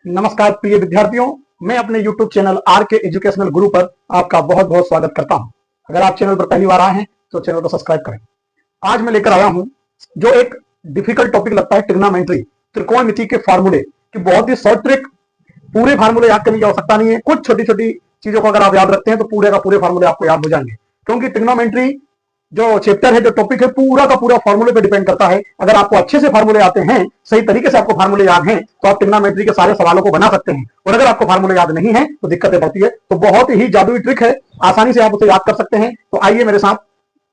नमस्कार प्रिय विद्यार्थियों, मैं अपने YouTube चैनल आर के एजुकेशनल गुरु पर आपका बहुत बहुत स्वागत करता हूं। अगर आप चैनल पर पहली बार आए हैं तो चैनल को सब्सक्राइब करें। आज मैं लेकर आया हूं जो एक डिफिकल्ट टॉपिक लगता है, ट्रिग्नोमेट्री, त्रिकोणमिति के फार्मूले की बहुत ही शॉर्ट ट्रिक। पूरे फार्मूले याद करने की आवश्यकता नहीं है, कुछ छोटी छोटी चीजों को अगर आप याद रखते हैं तो पूरे का पूरे फार्मूले आपको याद हो जाएंगे, क्योंकि ट्रिग्नोमेट्री जो चैप्टर है, जो टॉपिक है, पूरा का पूरा फार्मूले पे डिपेंड करता है। अगर आपको अच्छे से फार्मूले आते हैं, सही तरीके से आपको फार्मूले याद हैं, तो आप ट्रिग्नोमेट्री के सारे सवालों को बना सकते हैं। और अगर आपको फार्मूले याद नहीं है तो दिक्कतें बढ़ती है। तो बहुत ही जादुई ट्रिक है, आसानी से आप उसे याद कर सकते हैं। तो आइए मेरे साथ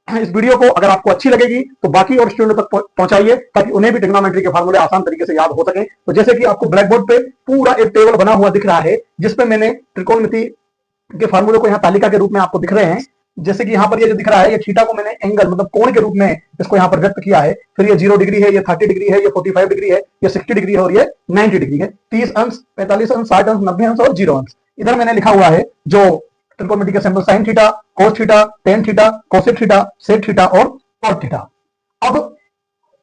इस वीडियो को, अगर आपको अच्छी लगेगी तो बाकी और स्टूडेंट तक पहुंचाइए, ताकि उन्हें भी ट्रिग्नोमेट्री के फार्मूले आसान तरीके से याद हो सके। तो जैसे कि आपको ब्लैक बोर्ड पे पूरा एक टेबल बना हुआ दिख रहा है, जिसपे मैंने त्रिकोणमिति के फार्मूले को यहाँ तालिका के रूप में आपको दिख रहे हैं। जैसे कि यहाँ पर ये जो दिख रहा है, ये थीटा को मैंने एंगल मतलब कोण के रूप में इसको यहाँ पर व्यक्त किया है। फिर ये 0 डिग्री है, ये 30 डिग्री है, ये 45 डिग्री है, ये 60 डिग्री है और ये 90 डिग्री है। 30 अंश, 45 अंश, 60 अंश, 90 अंश और 0 अंश। इधर मैंने लिखा हुआ है जो त्रिकोणमिति के symbol sine theta, cos theta, tan theta, cosec theta, sec theta और कॉट थीटा। अब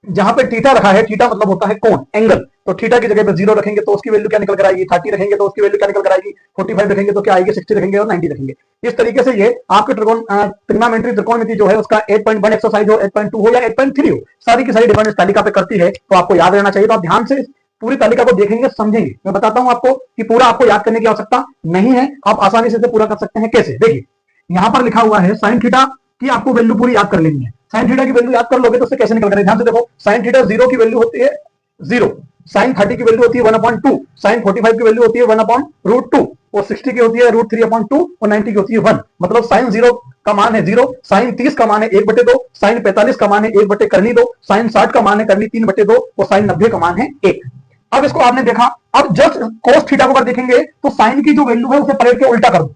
जहां पे थीटा रखा है, थीटा मतलब होता है कोण, एंगल, तो थीटा की जगह पे 0 रखेंगे तो उसकी वैल्यू क्या निकल कर आएगी, 30 रखेंगे तो उसकी वैल्यू क्या निकल कर आएगी, 45 रखेंगे तो क्या आएगी, 60 रखेंगे और 90 रखेंगे। इस तरीके से ये आपके ट्रिग्नोमेट्री त्रिकोणमिति जो है उसका 8.1 एक्सरसाइज हो, 8.2 हो या 8.3 हो, सारी की सारी डिफरेंस तालिका पे करती है। तो आपको याद रहना चाहिए। तो आप ध्यान से पूरी तालिका को देखेंगे, समझेंगे। मैं बताता हूं आपको कि पूरा आपको याद करने की आवश्यकता नहीं है, आप आसानी से पूरा कर सकते हैं। कैसे, देखिए यहां पर लिखा हुआ है साइन थीटा की आपको वैल्यू पूरी याद कर लेनी है। साइन थीटा की वैल्यू याद कर लोगे तो उससे कैसे निकल कर, ध्यान से देखो। साइन थीटा 0 की वैल्यू होती है 0, साइन 30 की वैल्यू होती है 1/2, साइन 45 की वैल्यू होती है 1/√2 और 60 की होती है √3/2 और 90 की होती है 1। मतलब साइन 0 का मान है 0, साइन 30 का मान है 1/2, साइन 45 का मान है 1/2, साइन 60 का मान है 3/2 और साइन 90 का मान है 1। अब इसको आपने देखा, अब जस्ट कोस थीटा को अगर देखेंगे तो साइन की जो वैल्यू है उसे पलट के उल्टा कर दो।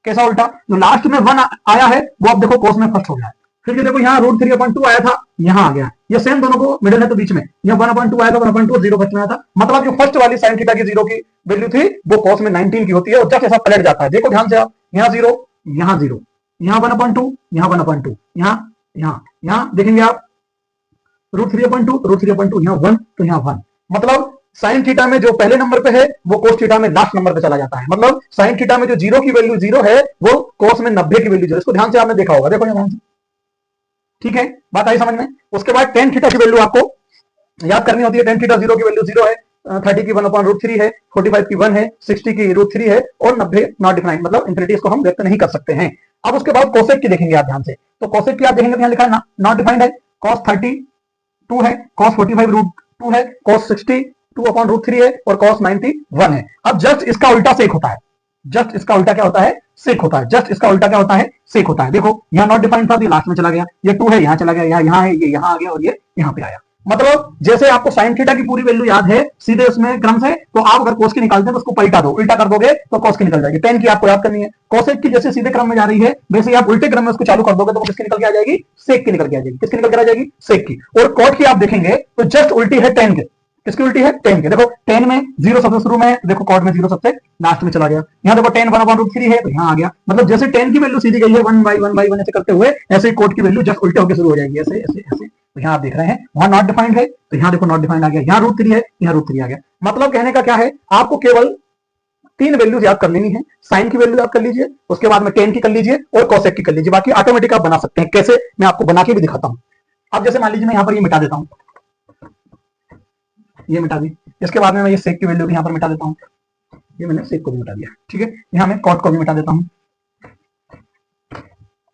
कैसा उल्टा, जो लास्ट में 1 आया है वो आप देखो कोस में फर्स्ट हो गया है। फिर ये देखो यहाँ √3/2 आया था, यहाँ आ गया। ये सेम दोनों को मिडिल है तो बीच में यहाँ 1/2 आया था, 1/2 0 फर्स्ट में आया था। मतलब जो फर्स्ट वाली साइन थीटा की 0 की वैल्यू थी वो कोस में 19 की होती है और जस्ट ऐसा पलट जाता है। देखो ध्यान से आप, यहाँ 0, यहाँ 0, यहाँ 1/2, यहाँ 1/2, यहाँ देखेंगे आप √3/2, यहाँ 1 तो यहाँ 1। मतलब साइन थीटा में जो पहले नंबर पे है वो कोस थीटा में लास्ट नंबर पे चला जाता है। मतलब साइन थीटा में जो 0 की वैल्यू 0 है वो कोस में 90 की वैल्यू 0। इसको ध्यान से आपने देखा होगा, देखो यहाँ, ठीक है, बात आई समझ में। उसके बाद टेन थीटा की वैल्यू आपको याद करनी होती है। टेन थीटा 0 की वैल्यू 0 है, 30 की 1/√3 है, 45 की 1 है, 60 की √3 है और 90 नॉट डिफाइंड, मतलब इंफिनिटी इसको हम व्यक्त नहीं कर सकते हैं। अब उसके बाद कोसेक की देखेंगे आप ध्यान से, तो कोसेक की आप देखेंगे यहाँ लिखा है नॉट डिफाइंड है, cos 32 है, cos 45 √2 है, cos 60 2/√3 है और cos 90 1 है। अब जस्ट इसका उल्टा सेक होता है, जस्ट इसका उल्टा क्या होता है, सेक होता है। जस्ट इसका उल्टा क्या होता है, सेक होता है। देखो यहाँ नॉट डिफाइंड था, लास्ट में चला गया, ये 2 है यहाँ चला गया, यहाँ है, ये यहाँ आ गया और ये यहाँ पे आया। मतलब जैसे आपको साइन थीटा की पूरी वैल्यू याद है सीधे उसमें क्रम से, तो आप अगर कोस की निकालते हैं तो उसको पलटा दो, उल्टा कर दोगे तो कोस की निकल जाएगी। टेन की आपको याद करनी है, कोसेक की जैसे सीधे क्रम में जा रही है वैसे ही आप उल्टे क्रम में उसको चालू कर दोगे तो किसकी निकल के आ जाएगी, सेक की निकल के आ जाएगी। किसकी निकल के आ जाएगी, सेक की। और कॉट की आप देखेंगे तो जस्ट उल्टी है टेन के। किसकी उल्टी है, टेन के। देखो टेन में 0 सबसे शुरू में, देखो कॉट में 0 सबसे लास्ट में चला गया। यहाँ देखो टेन 1/√3 है तो यहाँ आ गया। मतलब जैसे टेन की वैल्यू सीधी गई है 1/1 ऐसे करते हुए, ऐसे ही कोट की वैल्यू जस्ट उल्टे होकर शुरू हो जाएगी, ऐसे ऐसे ऐसे। तो यहाँ आप देख रहे हैं वहां नॉट डिफाइंड है तो यहाँ देखो नॉट डिफाइंड आ गया, यहाँ √3 है, यहाँ √3 आ गया। मतलब कहने का क्या है, आपको केवल 3 वैल्यूज याद कर लेनी है। साइन की वैल्यू याद कर लीजिए, उसके बाद में टेन की कर लीजिए और कोसेक की कर लीजिए, बाकी ऑटोमेटिक आप बना सकते हैं। कैसे, मैं आपको बना के भी दिखाता हूं। अब जैसे मान लीजिए मैं यहाँ पर ये मिटा देता हूँ, ये मिटा दी, इसके बाद में मैं ये सेक की वैल्यू भी यहाँ पर मिटा देता हूँ, ये मैंने सेक को भी मिटा दिया, ठीक है। यहाँ मैं कॉट को भी मिटा देता हूँ।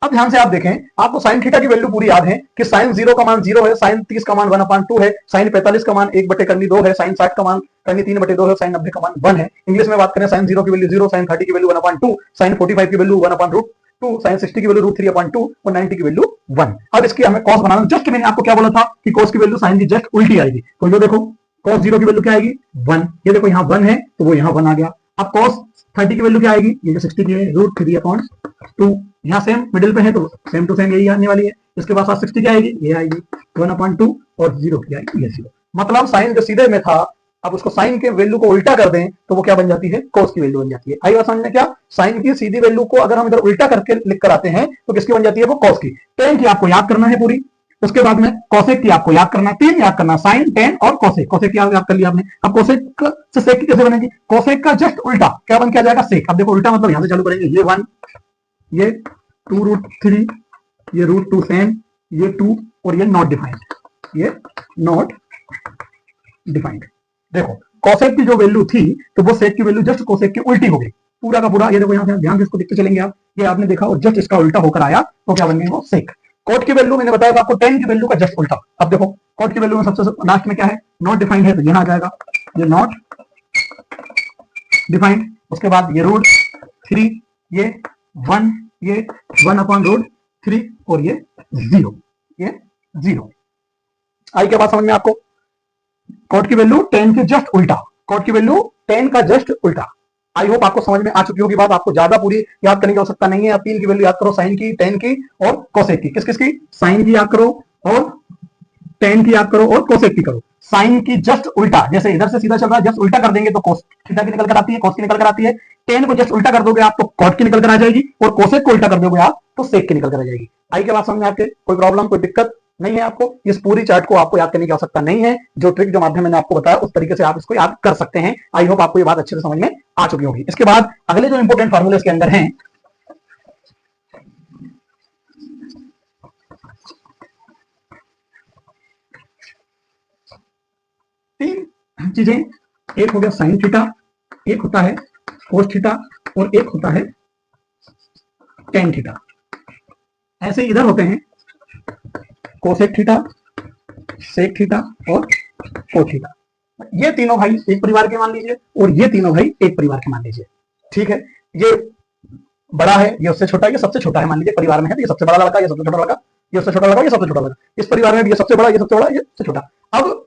अब ध्यान से आप देखें, आपको साइन थीटा की वैल्यू पूरी याद है कि साइन 0 का मान 0 है, साइन 30 का मान 1/2 है, साइन 45 का मान 1/2 है, साइन 60 का मान 3/2 है, साइन 90 का मान 1 है। इंग्लिश में बात करें, साइन 0 की वैल्यू 0, साइन 30 की वैल्यू 1/2, साइन 45 की वैल्यू 1/√2, साइन 60 की वैल्यू √3/2 और 90 की वैल्यू 1। अब इसकी हमें कॉस बनाना। जस्ट मैंने आपको क्या बोला था कि कॉस की वैल्यू साइन की जस्ट उल्टी आएगी। तो ये देखो cos 0 की वैल्यू क्या आएगी, 1। ये देखो यहाँ 1 है तो वो यहाँ 1 आ गया। अब cos 30 की वैल्यू क्या आएगी, ये जो 60 की है √3/2, यहाँ सेम मिडिल पे है तो सेम टू सेम यही आने वाली है। इसके बाद 60 क्या आएगी, ये आएगी 1/2 और 0 की आएगी, ये 0। मतलब साइन जो सीधे में था, अब उसको साइन के वैल्यू को उल्टा कर दें तो वो क्या बन जाती है, कोस की वैल्यू बन जाती है। आई बात समझ में क्या, साइन की सीधी वैल्यू को अगर हम इधर उल्टा करके लिख कर आते हैं तो किसकी बन जाती है, वो कोस की। टेन की आपको याद करना है पूरी, उसके बाद में कॉसेक की आपको याद करना, 3 याद करना, साइन, टेन और कॉसेक। कॉसेक याद कर लिया आपने। अब कॉसेक से सेक की कैसे बनेगी? कॉसेक का जस्ट उल्टा क्या बन के आ जाएगा? सेक। अब देखो उल्टा मतलब यहां से चालू करेंगे, ये 1, ये 2√3, ये √2 सेम, ये 2 और ये नॉट डिफाइंड, ये नॉट डिफाइंड। देखो कॉसेक की जो वैल्यू थी तो वो सेक की वैल्यू जस्ट कॉसेक की उल्टी हो गई, पूरा का पूरा। ये देखो यहां से ध्यान से इसको देखते चलेंगे आप, ये आपने देखा और जस्ट इसका उल्टा होकर आया तो क्या बन गया? वो सेक। कॉट की वैल्यू मैंने बताया था आपको 10 की वैल्यू का जस्ट उल्टा। अब देखो कॉट की वैल्यू में सबसे लास्ट में क्या है? नॉट डिफाइंड है तो यहां आ जाएगा, ये नॉट डिफाइंड। उसके बाद ये √3, ये 1, ये 1/√3 और ये 0, ये 0। आई क्या बात समझ में आपको? कॉट की वैल्यू 10 के जस्ट उल्टा, कॉट की वैल्यू 10 का जस्ट उल्टा। आई होप आपको समझ में आ चुकी होगी बात। आपको ज्यादा पूरी याद करने की आवश्यकता नहीं है। आप 3 की वैल्यू याद करो, साइन की, 10 की और कोसेक की। किस किस की? साइन की याद करो और 10 की याद करो और कोसेक की करो। साइन की जस्ट उल्टा, जैसे इधर से सीधा चल रहा है, जस्ट उल्टा कर देंगे तो कोस थीटा की निकल कर आती है, कोस की निकल कर आती है। 10 को जस्ट उल्टा कर दोगे आप तो कॉट की निकल कर आ जाएगी और कोसेक को उल्टा कर दोगे आप तो सेक की निकल कर आ जाएगी। आई के बात समझ में आपके? कोई प्रॉब्लम, कोई दिक्कत नहीं है आपको? इस पूरी चार्ट को आपको याद करने की आवश्यकता नहीं है। जो ट्रिक जो माध्यम मैंने आपको बताया उस तरीके से आप इसको याद कर सकते हैं। आई होप आपको ये बात अच्छे से समझ में आ चुकी होगी। इसके बाद अगले जो इंपोर्टेंट फार्मूले इसके अंदर हैं, तीन चीजें, एक हो गया साइन थीटा, एक होता है कोस थीटा और एक होता है टेन थीटा। ऐसे इधर होते हैं कोसेक थीटा, सेक थीटा और कोस थीटा। ये तीनों भाई एक परिवार के मान लीजिए और ये तीनों भाई एक परिवार के मान लीजिए। ठीक है, ये बड़ा है, ये उससे छोटा है, ये सबसे छोटा है। मान लीजिए परिवार में है तो ये सबसे बड़ा लड़का, ये सबसे छोटा लड़का, ये उससे छोटा लड़का, ये सबसे छोटा लड़का। इस परिवार में भी ये सबसे बड़ा, ये सबसे बड़ा, ये सबसे छोटा। अब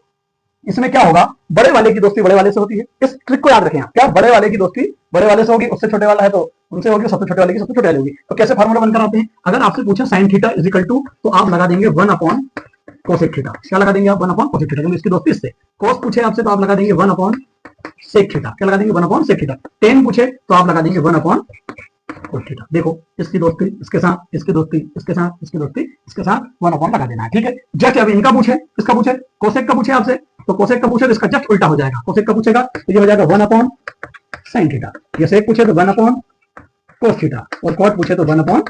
इसमें क्या होगा? बड़े वाले की दोस्ती बड़े वाले से होती है। इस ट्रिक को याद रखें आप। क्या? बड़े वाले की दोस्ती बड़े वाले से होगी, उससे छोटे वाला है तो उनसे होगी, सबसे छोटे वाले की सबसे छोटे वाले होगी। तो कैसे फार्मूला बनकर आते हैं? अगर आपसे पूछा sine theta is equal to, तो आप लगा देंगे 1 कोसेक थीटा। क्या लगा देंगे आप? 1 कोसेक थीटा, क्योंकि इसकी दोस्ती इससे। कोस पूछे आपसे तो आप लगा देंगे 1 सेक थीटा। क्या लगा देंगे? 1 सेक थीटा। टेन पूछे तो आप लगा देंगे 1 कोस थीटा। देखो इसकी दोस्ती इसके साथ, इसकी दोस्ती इसके साथ, इसकी दोस्ती इसके साथ, 1 लगा देना है। ठीक है, जस्ट अभी इनका पूछे, इसका पूछे, कोसेक का पूछे आपसे तो कोसेक का पूछे तो इसका जस्ट उल्टा हो जाएगा। कोसेक का पूछेगा तो ये हो जाएगा 1 साइन थीटा। ये सेक पूछे तो 1 कोस थीटा और कॉट पूछे तो 1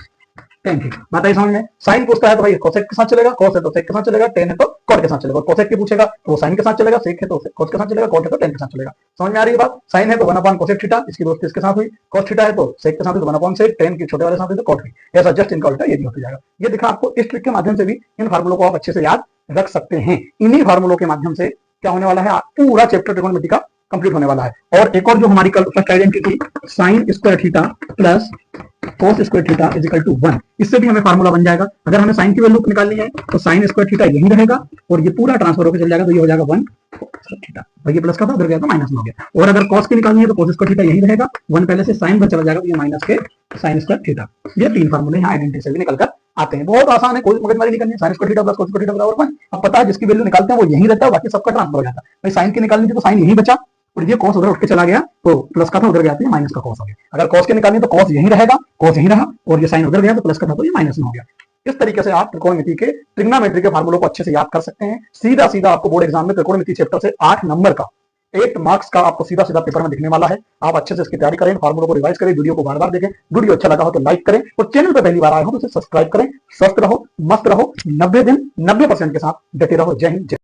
टेन थीटा। बात आई समझ में? साइन पूछता है तो भाई कोसेक के साथ चलेगा, कोस है तो सेक के साथ चलेगा, टेन है तो कॉट के साथ चलेगा। कोसेक की पूछेगा तो वो साइन के साथ चलेगा, सेक है तो कोस के साथ चलेगा, कॉट है तो टेन के साथ चलेगा। समझ में आ रही है बात? साइन है तो 1 कोसेक थीटा, इसकी दोस्ती इसके साथ हुई। कोस थीटा है तो सेक के साथ हुई तो 1 सेक, टेन की छोटे वाले साथ हुई तो कॉट हुई। ऐसा जस्ट इनका उल्टा ये भी हो जाएगा। ये दिखा आपको। इस ट्रिक के माध्यम से भी इन फार्मूलों को आप अच्छे से याद रख सकते हैं। इन्हीं फार्मूलों के माध्यम से क्या होने वाला है? पूरा चैप्टर ट्रिगोनोमेट्री का कंप्लीट होने वाला है। और एक और जो हमारी कल first identity sine square theta plus cos square theta is equal to 1, इससे भी हमें फार्मूला बन जाएगा। अगर हमें साइन की वैल्यू निकालनी है तो साइन स्क्वायर थीटा यही रहेगा और ये पूरा ट्रांसफर होकर चल जाएगा तो ये हो जाएगा 1 थीटा। भाई ये प्लस का था, उधर गया तो माइनस में हो गया। और अगर कॉस की निकालनी है तो कोस स्क्वायर थीटा यही रहेगा, 1 पहले से साइन पर चला जाएगा तो ये माइनस के साइन स्क्वायर थीटा। ये 3 फार्मूले यहाँ आइडेंटिटी से भी निकलकर आते हैं। बहुत आसान है, कोई मगजमारी नहीं करनी है। Sign square theta plus cos square theta बराबर 1। अब पता है जिसकी वैल्यू निकालते हैं वो यही रहता है, बाकी सबका ट्रांसफर हो जाता है। भाई साइन की निकालनी थी तो साइन यही बचा और ये कॉस उधर उठ के चला गया तो प्लस का था उधर गया तो ये माइनस का कॉस हो गया। अगर कॉस की निकालनी तो कॉस यही रहेगा, कॉस यही रहा और ये साइन उधर गया तो प्लस का था तो ये माइनस में हो गया। इस तरीके से आप त्रिकोणमिति के ट्रिग्नोमेट्री के फार्मूलों को अच्छे से याद कर सकते हैं। सीधा सीधा आपको बोर्ड एग्जाम में त्रिकोणमिति चैप्टर से 8 नंबर का 8 मार्क्स का आपको सीधा सीधा पेपर में दिखने वाला है। आप अच्छे से इसकी तैयारी करें, फार्मूलों को रिवाइज करें, वीडियो को बार बार देखें। वीडियो अच्छा लगा हो तो लाइक करें और चैनल पर पहली बार आए हो तो इसे सब्सक्राइब करें। स्वस्थ रहो, मस्त रहो, 90 दिन 90% के साथ डटे रहो। जय हिंद, जय